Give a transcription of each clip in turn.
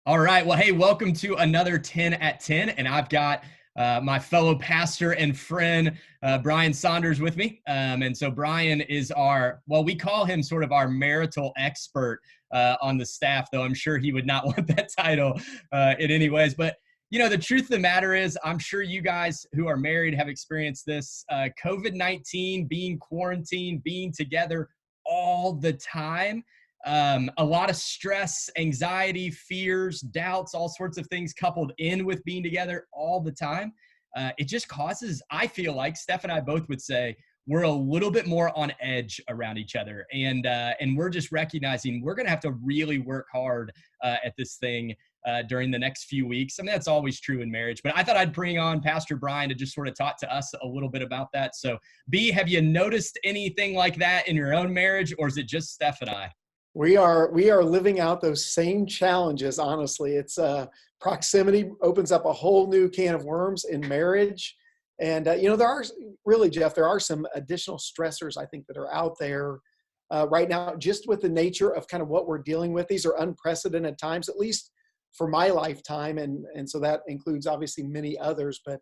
All right. Well, hey, welcome to another 10 at 10. And I've got my fellow pastor and friend, Brian Saunders, with me. And so Brian is we call him sort of our marital expert on the staff, though I'm sure he would not want that title in any ways. But, the truth of the matter is, I'm sure you guys who are married have experienced this COVID-19, being quarantined, being together all the time. A lot of stress, anxiety, fears, doubts, all sorts of things coupled in with being together all the time. It just causes, I feel like Steph and I both would say, we're a little bit more on edge around each other. And we're just recognizing we're going to have to really work hard at this thing during the next few weeks. I mean, that's always true in marriage, but I thought I'd bring on Pastor Brian to just sort of talk to us a little bit about that. So B, have you noticed anything like that in your own marriage, or is it just Steph and I? We are living out those same challenges. Honestly, it's proximity opens up a whole new can of worms in marriage, and there are really, Jeff, there are some additional stressors I think that are out there right now, just with the nature of kind of what we're dealing with. These are unprecedented times, at least for my lifetime, and so that includes obviously many others. But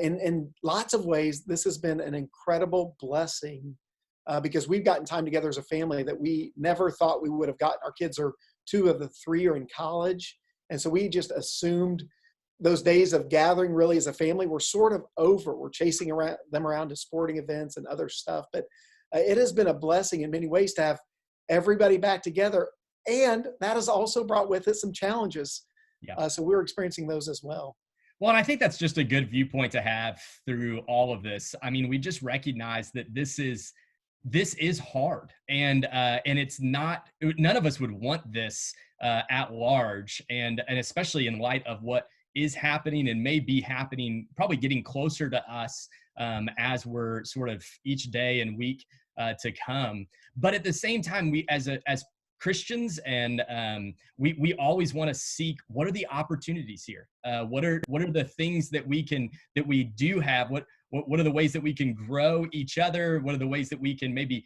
in lots of ways, this has been an incredible blessing. Because we've gotten time together as a family that we never thought we would have gotten. Our kids are 2 of the 3 are in college. And so we just assumed those days of gathering really as a family were sort of over. We're chasing them around to sporting events and other stuff. But it has been a blessing in many ways to have everybody back together. And that has also brought with it some challenges. Yeah. So we're experiencing those as well. Well, and I think that's just a good viewpoint to have through all of this. I mean, we just recognize that this is hard, and it's not, none of us would want this at large, and especially in light of what is happening and may be happening, probably getting closer to us as we're sort of each day and week to come. But at the same time, we as Christians, and we always want to seek, what are the opportunities here? What are the things that we do have? What are the ways that we can grow each other? What are the ways that we can maybe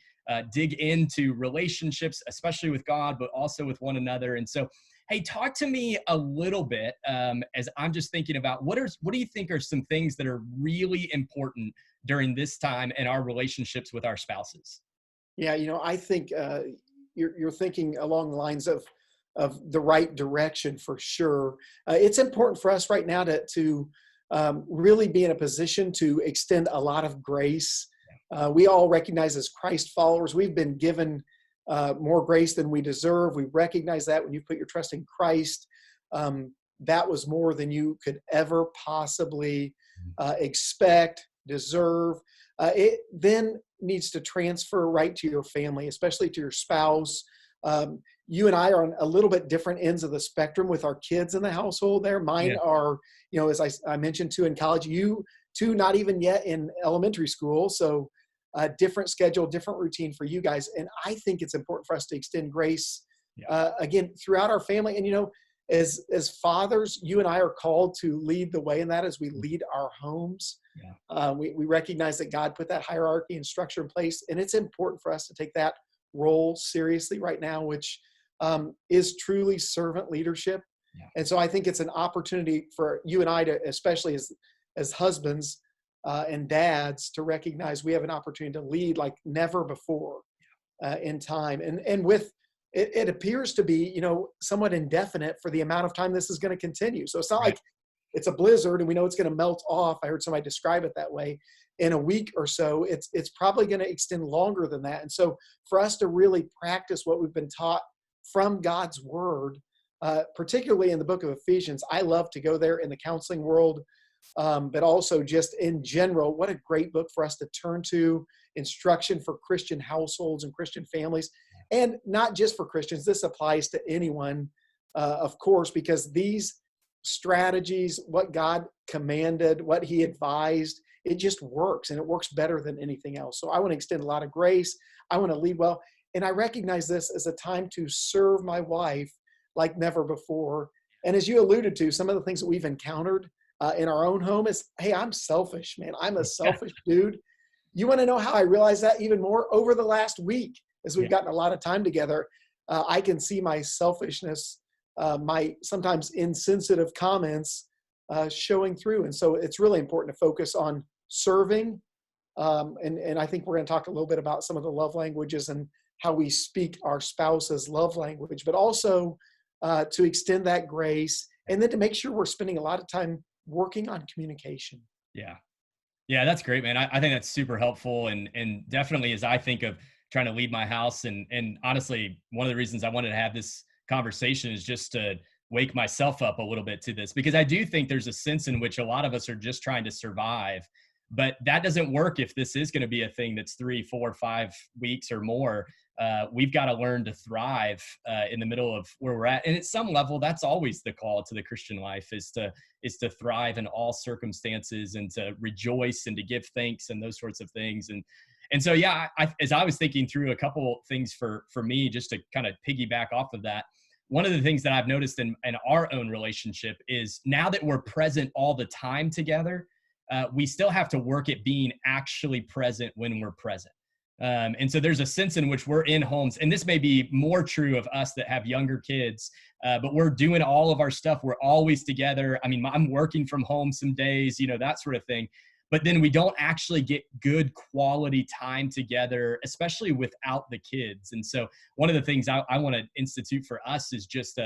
dig into relationships, especially with God, but also with one another? And so, hey, talk to me a little bit as I'm just thinking about what do you think are some things that are really important during this time in our relationships with our spouses? Yeah, I think you're thinking along the lines of the right direction for sure. It's important for us right now to really be in a position to extend a lot of grace. We all recognize as Christ followers, we've been given more grace than we deserve. We recognize that when you put your trust in Christ, that was more than you could ever possibly expect, deserve. It then needs to transfer right to your family, especially to your spouse. You and I are on a little bit different ends of the spectrum with our kids in the household there. Mine are, as I mentioned, 2 in college, you 2 not even yet in elementary school. So different schedule, different routine for you guys. And I think it's important for us to extend grace again throughout our family. And, as fathers, you and I are called to lead the way in that as we lead our homes. Yeah. We recognize that God put that hierarchy and structure in place. And it's important for us to take that role seriously right now, which is truly servant leadership. Yeah. And so I think it's an opportunity for you and I to, especially as husbands and dads, to recognize we have an opportunity to lead like never before in time. And with it appears to be, somewhat indefinite for the amount of time this is going to continue. So it's not like it's a blizzard and we know it's going to melt off. I heard somebody describe it that way. In a week or so, it's probably going to extend longer than that. And so for us to really practice what we've been taught from God's word, particularly in the book of Ephesians, I love to go there in the counseling world, but also just in general, what a great book for us to turn to, instruction for Christian households and Christian families, and not just for Christians. This applies to anyone, of course, because these strategies, what God commanded, what he advised, it just works, and it works better than anything else. So I want to extend a lot of grace. I want to lead well. And I recognize this as a time to serve my wife like never before. And as you alluded to, some of the things that we've encountered in our own home is, hey, I'm selfish, man. I'm a selfish dude. You want to know how I realize that even more? Over the last week, as we've gotten a lot of time together, I can see my selfishness my sometimes insensitive comments showing through. And so it's really important to focus on serving. And I think we're going to talk a little bit about some of the love languages and how we speak our spouse's love language, but also to extend that grace, and then to make sure we're spending a lot of time working on communication. Yeah. Yeah, that's great, man. I think that's super helpful. And definitely as I think of trying to lead my house, and honestly, one of the reasons I wanted to have this conversation is just to wake myself up a little bit to this, because I do think there's a sense in which a lot of us are just trying to survive. But that doesn't work if this is going to be a thing that's 3, 4, 5 weeks or more. We've got to learn to thrive in the middle of where we're at. And at some level, that's always the call to the Christian life, is to thrive in all circumstances and to rejoice and to give thanks and those sorts of things. And so, yeah, as I was thinking through a couple things for me, just to kind of piggyback off of that, one of the things that I've noticed in our own relationship is now that we're present all the time together, we still have to work at being actually present when we're present. And so there's a sense in which we're in homes, and this may be more true of us that have younger kids, but we're doing all of our stuff. We're always together. I mean, I'm working from home some days, that sort of thing. But then we don't actually get good quality time together, especially without the kids. And so one of the things I want to institute for us is just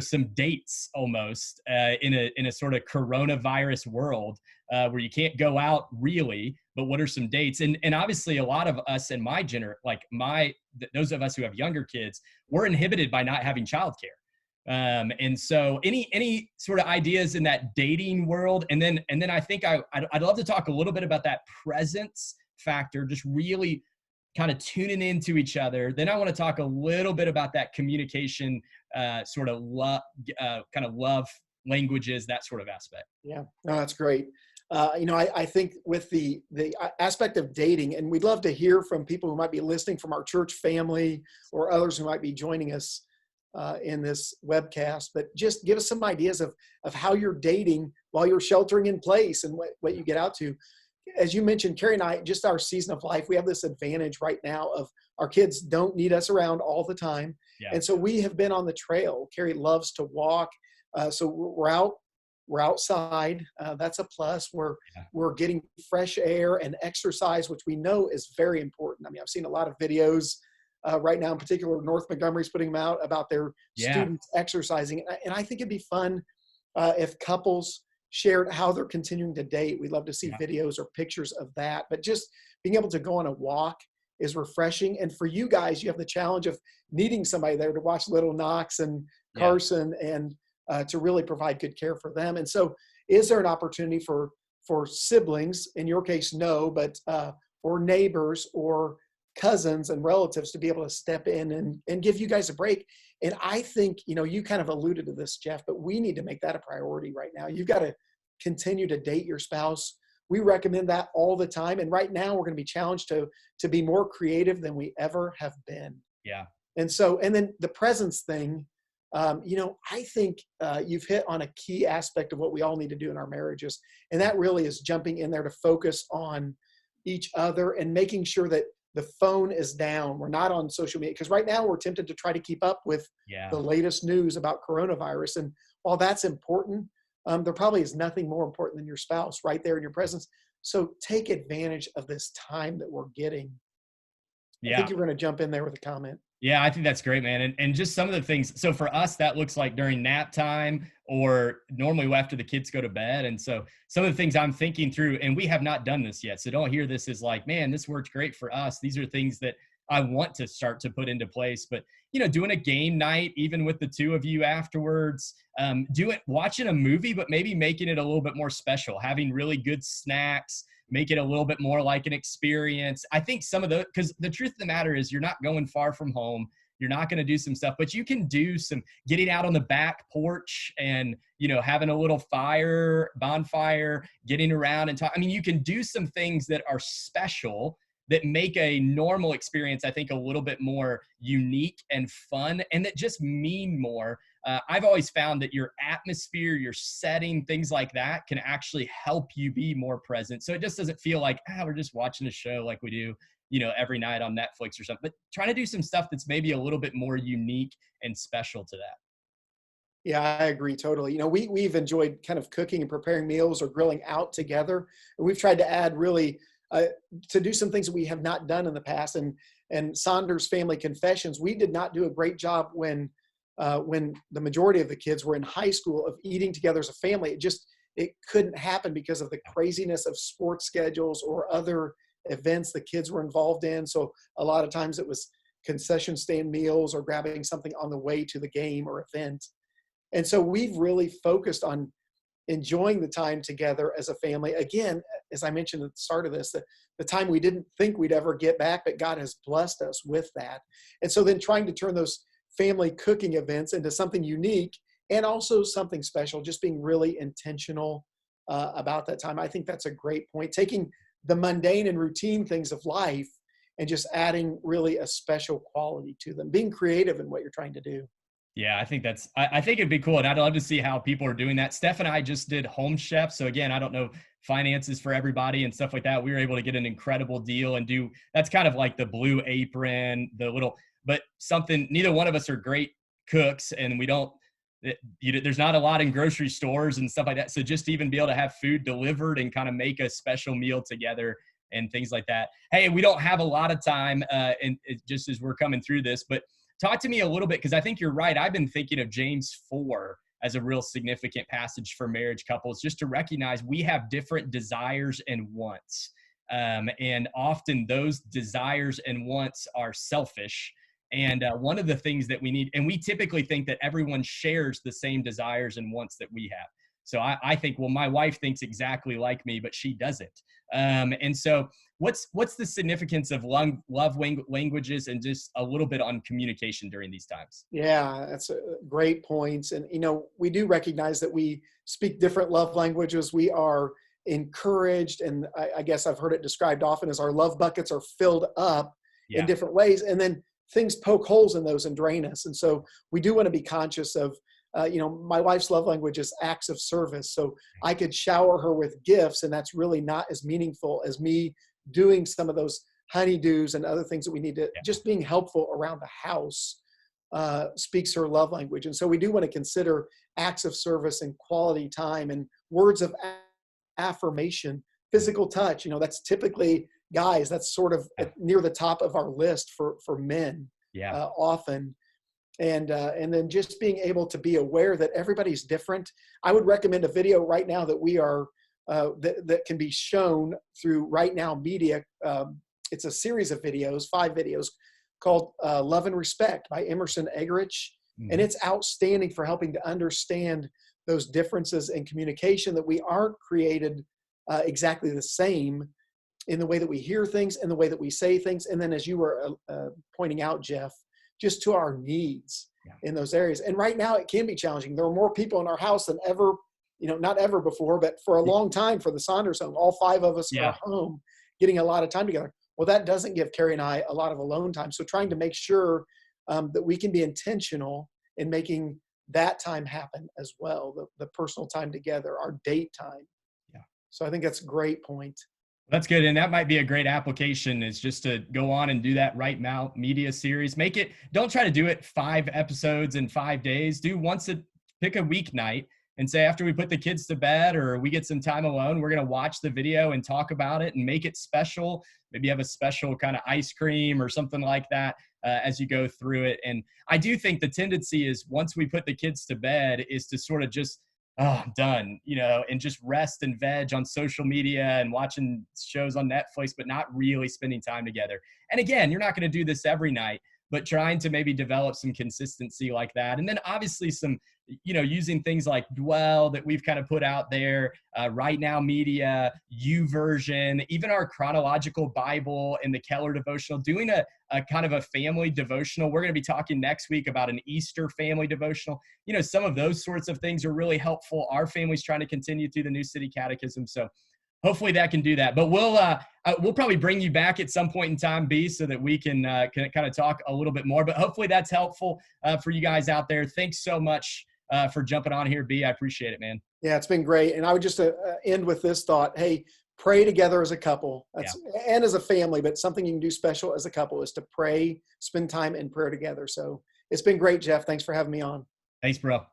some dates almost in a sort of coronavirus world where you can't go out really, but what are some dates? And obviously a lot of us in my those of us who have younger kids, we're inhibited by not having childcare. And so any sort of ideas in that dating world? And then I think I'd love to talk a little bit about that presence factor, just really kind of tuning into each other. Then I want to talk a little bit about that communication, sort of kind of love languages, that sort of aspect. Yeah, no, that's great. I think with the aspect of dating, and we'd love to hear from people who might be listening from our church family or others who might be joining us in this webcast, but just give us some ideas of how you're dating while you're sheltering in place and what you get out to. As you mentioned, Carrie and I, just our season of life, we have this advantage right now of our kids don't need us around all the time. Yeah. And so we have been on the trail. Carrie loves to walk. So we're outside. That's a plus. We're getting fresh air and exercise, which we know is very important. I mean, I've seen a lot of videos right now, in particular, North Montgomery's putting them out about their students exercising. And I think it'd be fun if couples shared how they're continuing to date. We'd love to see videos or pictures of that. But just being able to go on a walk is refreshing. And for you guys, you have the challenge of needing somebody there to watch little Knox and Carson and to really provide good care for them. And so is there an opportunity for siblings, in your case, no, but or neighbors or cousins and relatives to be able to step in and give you guys a break? And I think, you kind of alluded to this, Jeff, but we need to make that a priority right now. You've got to continue to date your spouse. We recommend that all the time. And right now we're going to be challenged to be more creative than we ever have been. Yeah. And then the presence thing, I think you've hit on a key aspect of what we all need to do in our marriages. And that really is jumping in there to focus on each other and making sure that the phone is down. We're not on social media, because right now we're tempted to try to keep up with the latest news about coronavirus. And while that's important, there probably is nothing more important than your spouse right there in your presence. So take advantage of this time that we're getting. I think you're going to jump in there with a comment. Yeah, I think that's great, man. And just some of the things. So for us, that looks like during nap time or normally after the kids go to bed. And so some of the things I'm thinking through, and we have not done this yet. So don't hear this as like, man, this worked great for us. These are things that I want to start to put into place. But, doing a game night, even with the two of you afterwards, watching a movie, but maybe making it a little bit more special, having really good snacks, make it a little bit more like an experience. I think because the truth of the matter is you're not going far from home. You're not going to do some stuff, but you can do some getting out on the back porch and, having a little bonfire, getting around and talk. I mean, you can do some things that are special that make a normal experience, I think, a little bit more unique and fun, and that just mean more. I've always found that your atmosphere, your setting, things like that can actually help you be more present. So it just doesn't feel like, we're just watching a show like we do, every night on Netflix or something, but trying to do some stuff that's maybe a little bit more unique and special to that. Yeah, I agree totally. We've enjoyed kind of cooking and preparing meals or grilling out together. And we've tried to add really uh, to do some things that we have not done in the past. And Saunders Family Confessions, we did not do a great job when the majority of the kids were in high school of eating together as a family. It couldn't happen because of the craziness of sports schedules or other events the kids were involved in. So a lot of times it was concession stand meals or grabbing something on the way to the game or event. And so we've really focused on enjoying the time together as a family. Again, as I mentioned at the start of this, the time we didn't think we'd ever get back, but God has blessed us with that. And so then trying to turn those family cooking events into something unique and also something special, just being really intentional about that time. I think that's a great point. Taking the mundane and routine things of life and just adding really a special quality to them, being creative in what you're trying to do. Yeah, I think it'd be cool. And I'd love to see how people are doing that. Steph and I just did Home Chef. So again, I don't know finances for everybody and stuff like that. We were able to get an incredible deal and that's kind of like the Blue Apron, but something, neither one of us are great cooks and there's not a lot in grocery stores and stuff like that. So just to even be able to have food delivered and kind of make a special meal together and things like that. Hey, we don't have a lot of time just as we're coming through this, but talk to me a little bit, because I think you're right. I've been thinking of James 4 as a real significant passage for marriage couples, just to recognize we have different desires and wants. And often those desires and wants are selfish. And one of the things that we need, and we typically think that everyone shares the same desires and wants that we have. So I think, well, my wife thinks exactly like me, but she doesn't. And so what's the significance of love languages and just a little bit on communication during these times? Yeah, that's a great point. And, we do recognize that we speak different love languages. We are encouraged, and I guess I've heard it described often as our love buckets are filled up in Yeah. different ways. And then things poke holes in those and drain us. And so we do want to be conscious of, my wife's love language is acts of service. So I could shower her with gifts, and that's really not as meaningful as me doing some of those honeydews and other things that we need to, Yeah. just being helpful around the house speaks her love language. And so we do want to consider acts of service and quality time and words of affirmation, physical touch. That's typically guys, that's sort of near the top of our list for men Yeah. often. And then just being able to be aware that everybody's different. I would recommend a video right now that we are that can be shown through Right Now Media. It's a series of videos, 5 videos, called Love and Respect by Emerson Eggerichs. Mm-hmm. And it's outstanding for helping to understand those differences in communication, that we aren't created exactly the same in the way that we hear things and the way that we say things. And then, as you were pointing out, Jeff, just to our needs in those areas. And right now it can be challenging. There are more people in our house than ever, not ever before, but for a long time for the Saunders home, all 5 of us are home getting a lot of time together. Well, that doesn't give Carrie and I a lot of alone time. So trying to make sure that we can be intentional in making that time happen as well, the personal time together, our date time. Yeah. So I think that's a great point. That's good. And that might be a great application, is just to go on and do that Right Now Media series. Don't try to do it 5 episodes in 5 days. Pick a weeknight and say, after we put the kids to bed or we get some time alone, we're going to watch the video and talk about it and make it special. Maybe have a special kind of ice cream or something like that as you go through it. And I do think the tendency is, once we put the kids to bed, is to sort of just, done, and just rest and veg on social media and watching shows on Netflix, but not really spending time together. And again, you're not going to do this every night, but trying to maybe develop some consistency like that. And then obviously some, using things like Dwell that we've kind of put out there, Right Now Media, YouVersion, even our chronological Bible and the Keller devotional, doing a kind of a family devotional. We're going to be talking next week about an Easter family devotional. Some of those sorts of things are really helpful. Our family's trying to continue through the New City Catechism. So hopefully that can do that. But we'll probably bring you back at some point in time, B, so that we can kind of talk a little bit more. But hopefully that's helpful for you guys out there. Thanks so much for jumping on here, B. I appreciate it, man. Yeah, it's been great. And I would just end with this thought. Hey, pray together as a couple. And as a family, but something you can do special as a couple is to pray, spend time in prayer together. So it's been great, Jeff. Thanks for having me on. Thanks, bro.